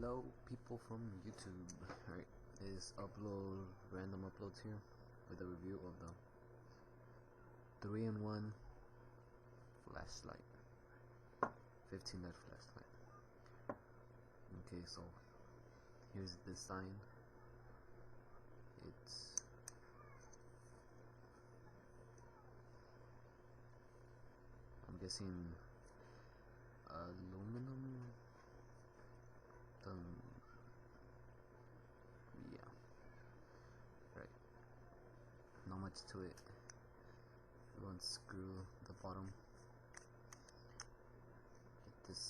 Hello people from YouTube. Alright, is upload random uploads here with a review of the 3-in-1 flashlight, 15 LED flashlight. Okay, so here's the design. It's I'm guessing aluminum. Yeah, right. Not much to it. You unscrew the bottom. Get this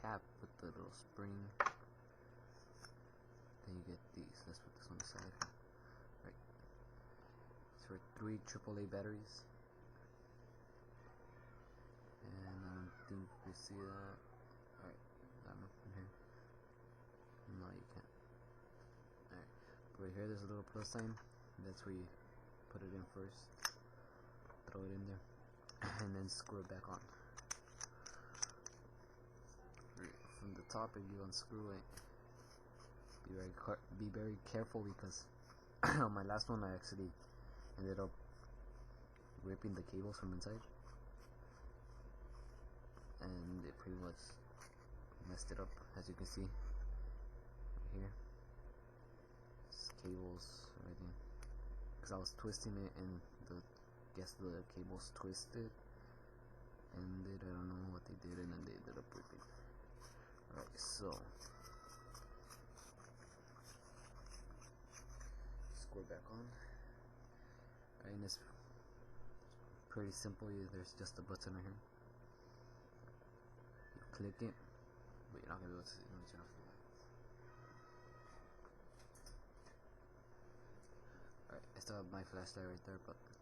cap with the little spring. Then you get these. Let's put this on the side. Right. It's for 3 AAA batteries. And I don't think you see that. Alright. I don't know. Here. No, you can't. Alright. Right here, there's a little plus sign. That's where you put it in first. Throw it in there. And then screw it back on. From the top, if you unscrew it, be very careful, because on my last one I actually ended up ripping the cables from inside, and it pretty much messed it up, as you can see right here. It's cables right here, because I was twisting it, and the cables twisted, and I don't know what they did, and then they ended up ripping. Alright, so screw back on. Alright, and it's pretty simple. There's just a button right here. You click it, but you're not gonna be able to see. Let me turn off the lights. Alright, I still have my flashlight right there, but as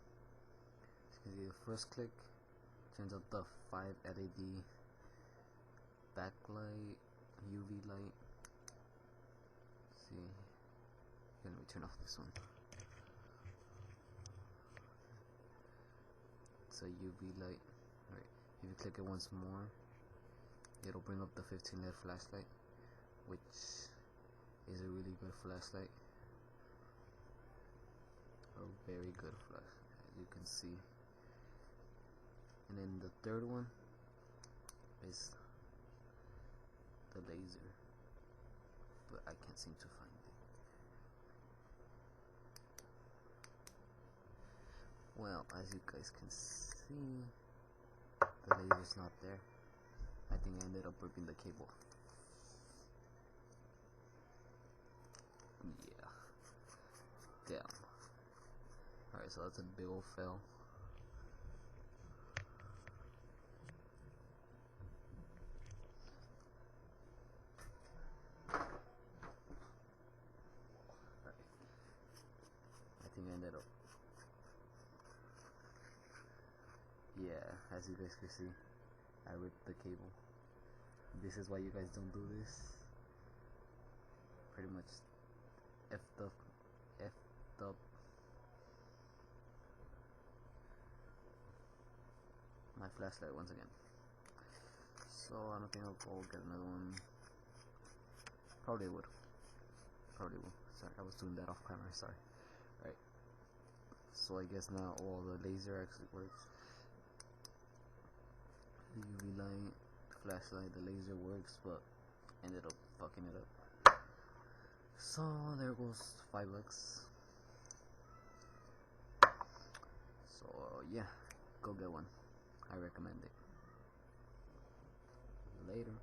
you can see, the first click turns up the 5 LED backlight, UV light. See, let me turn off this one. It's a UV light. Right. If you click it once more, it'll bring up the 15 LED flashlight, which is a really good flashlight. A very good flashlight, as you can see. And then the third one is the laser, but I can't seem to find it. Well, as you guys can see, the laser's not there. I think I ended up ripping the cable. Yeah. Damn. Alright, so that's a big old fail. I ended up, yeah, as you guys can see, I ripped the cable. This is why you guys don't do this. Pretty much effed up my flashlight once again. So I don't think I'll go get another one. Probably would. Sorry, I was doing that off camera, sorry. Right. So I guess now all the laser actually works. The UV light, the flashlight, the laser works, but ended up fucking it up. So there goes $5. So yeah, go get one. I recommend it. Later.